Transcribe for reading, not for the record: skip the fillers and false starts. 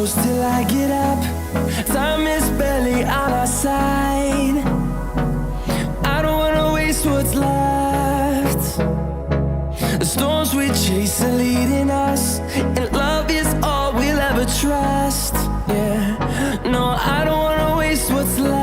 close till I get up. Time is barely on our side. I don't wanna waste what's left. The storms we chase are leading us, and love is all we'll ever trust. Yeah, no, I don't wanna waste what's left.